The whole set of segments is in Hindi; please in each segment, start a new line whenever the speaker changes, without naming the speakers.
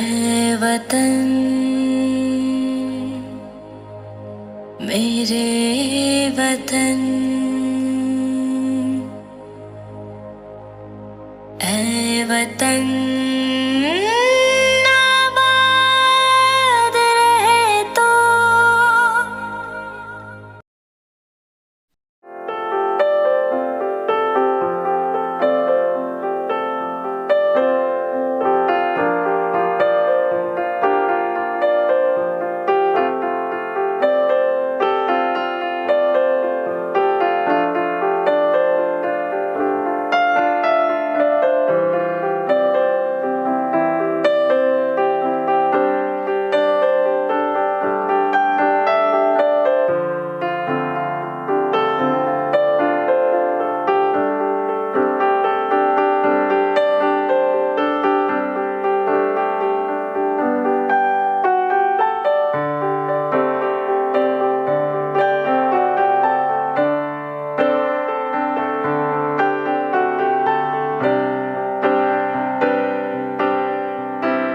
ऐ वतन मेरे वतन, ऐ वतन आबाद रहे तो।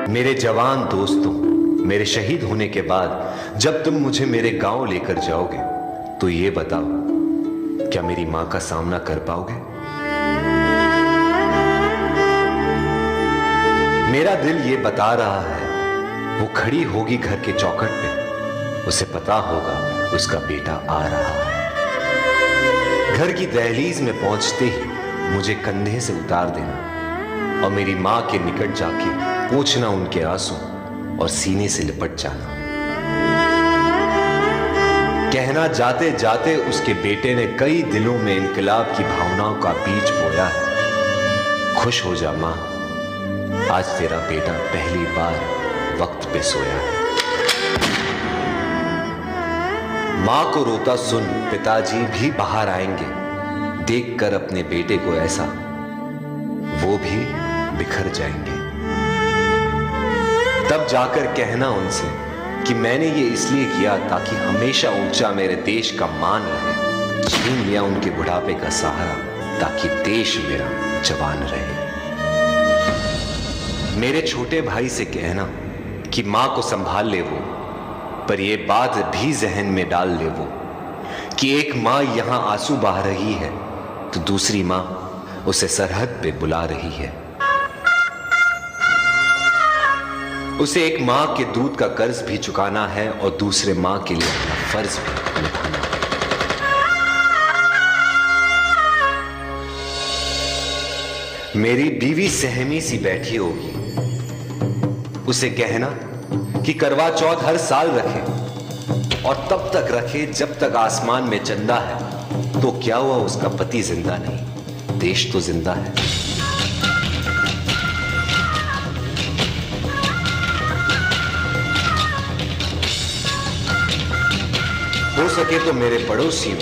मेरे जवान दोस्तों, मेरे शहीद होने के बाद जब तुम मुझे मेरे गांव लेकर जाओगे तो ये बताओ, क्या मेरी मां का सामना कर पाओगे? मेरा दिल ये बता रहा है, वो खड़ी होगी घर के चौखट पे, उसे पता होगा उसका बेटा आ रहा है। घर की दहलीज में पहुंचते ही मुझे कंधे से उतार देना और मेरी मां के निकट जाके पोंछना उनके आंसू और सीने से लिपट जाना। कहना जाते जाते उसके बेटे ने कई दिलों में इनकलाब की भावनाओं का बीज बोया है। खुश हो जा मां, आज तेरा बेटा पहली बार वक्त पे सोया है। मां को रोता सुन पिताजी भी बाहर आएंगे, देखकर अपने बेटे को ऐसा वो भी बिखर जाएंगे। तब जाकर कहना उनसे कि मैंने ये इसलिए किया ताकि हमेशा ऊंचा मेरे देश का मान रहे। छीन लिया उनके बुढ़ापे का सहारा ताकि देश मेरा जवान रहे। मेरे छोटे भाई से कहना कि मां को संभाल ले वो, पर ये बात भी जहन में डाल ले वो कि एक मां यहां आंसू बहा रही है तो दूसरी मां उसे सरहद पे बुला रही है। उसे एक मां के दूध का कर्ज भी चुकाना है और दूसरे मां के लिए अपना फर्ज भी निभाना है। मेरी बीवी सहमी सी बैठी होगी, उसे कहना कि करवा चौथ हर साल रखे और तब तक रखे जब तक आसमान में चंदा है। तो क्या हुआ, उसका पति जिंदा नहीं, देश तो जिंदा है। हो सके तो मेरे पड़ोसियों,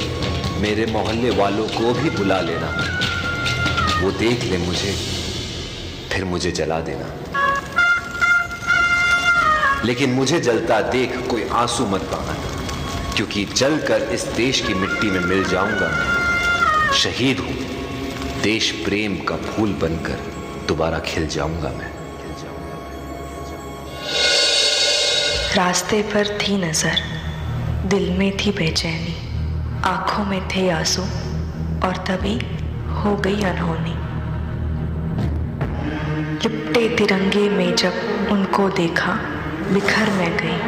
मेरे मोहल्ले वालों को भी बुला लेना, वो देख ले मुझे, फिर मुझे जला देना। लेकिन मुझे जलता देख कोई आंसू मत बहाना, क्योंकि जलकर इस देश की मिट्टी में मिल जाऊंगा। शहीद हूं, देश प्रेम का फूल बनकर दोबारा खिल जाऊंगा मैं।
रास्ते पर थी नजर, दिल में थी बेचैनी, आंखों में थे आंसू और तभी हो गई अनहोनी। लिपटे तिरंगे में जब उनको देखा बिखर मैं गई,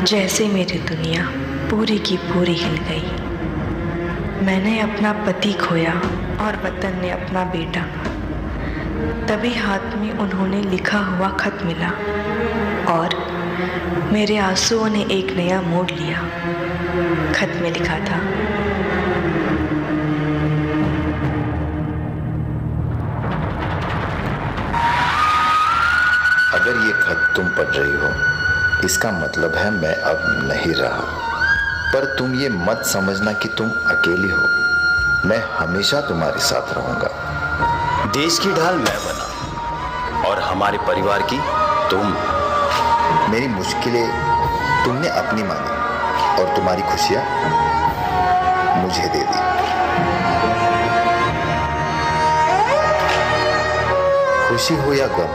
जैसे मेरी दुनिया पूरी की पूरी हिल गई। मैंने अपना पति खोया और वतन ने अपना बेटा। तभी हाथ में उन्होंने लिखा हुआ खत मिला और मेरे आंसुओं ने एक नया मोड़ लिया। खत में लिखा था,
अगर ये खत तुम पढ़ रही हो, इसका मतलब है मैं अब नहीं रहा। पर तुम ये मत समझना कि तुम अकेली हो, मैं हमेशा तुम्हारे साथ रहूंगा।
देश की ढाल मैं बना और हमारे परिवार की तुम।
मेरी मुश्किलें तुमने अपनी मानी और तुम्हारी खुशियां मुझे दे दी। खुशी हो या गम,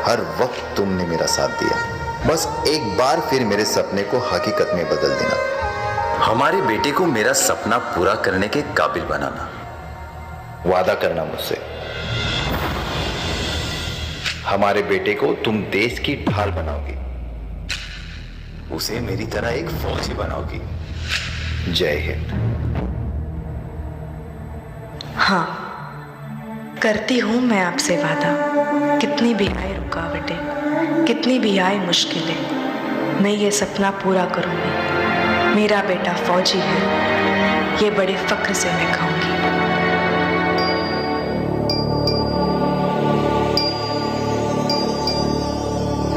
हर वक्त तुमने मेरा साथ दिया। बस एक बार फिर मेरे सपने को हकीकत में बदल देना।
हमारे बेटे को मेरा सपना पूरा करने के काबिल बनाना।
वादा करना मुझसे, हमारे बेटे को तुम देश की ढाल बनाओगी,
उसे मेरी तरह एक फौजी बनाओगी।
जय हिंद।
हाँ, करती हूँ मैं आपसे वादा। कितनी भी आए रुकावटें, कितनी भी आए मुश्किलें, मैं ये सपना पूरा करूँगी। मेरा बेटा फौजी है, ये बड़े फक्र से मैं कहूँगी।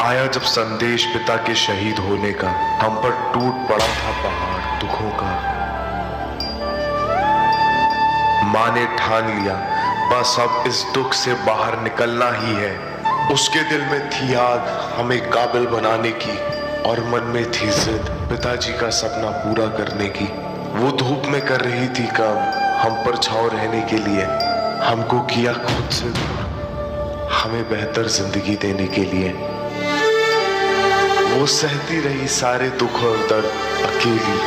आया जब संदेश पिता के शहीद होने का, हम पर टूट पड़ा था पहाड़ दुखों का। माँ ने ठान लिया बस अब इस दुख से बाहर निकलना ही है। उसके दिल में थी आग हमें काबिल बनाने की, और मन में थी जिद पिताजी का सपना पूरा करने की। वो धूप में कर रही थी काम हम पर छांव रहने के लिए, हमको किया खुद से दूर हमें बेहतर जिंदगी देने के लिए। वो सहती रही सारे दुख और दर्द अकेली,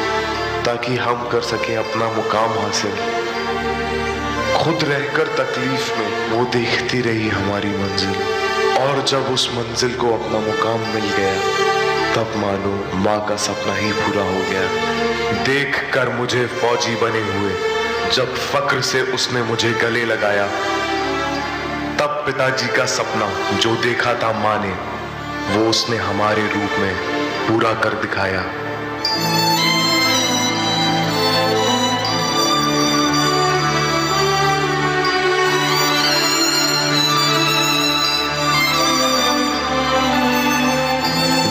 ताकि हम कर सके अपना मुकाम हासिल। खुद रहकर तकलीफ में वो देखती रही हमारी मंजिल, और जब उस मंजिल को अपना मुकाम मिल गया, तब मानो माँ का सपना ही पूरा हो गया। देख कर मुझे फौजी बने हुए, जब फक्र से उसने मुझे गले लगाया, तब पिताजी का सपना जो देखा था माँ ने, वो उसने हमारे रूप में पूरा कर दिखाया।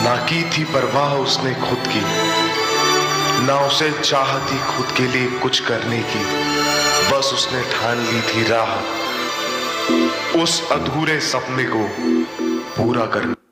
ना की थी परवाह उसने खुद की, ना उसे चाह थी खुद के लिए कुछ करने की। बस उसने ठान ली थी राह उस अधूरे सपने को पूरा करने।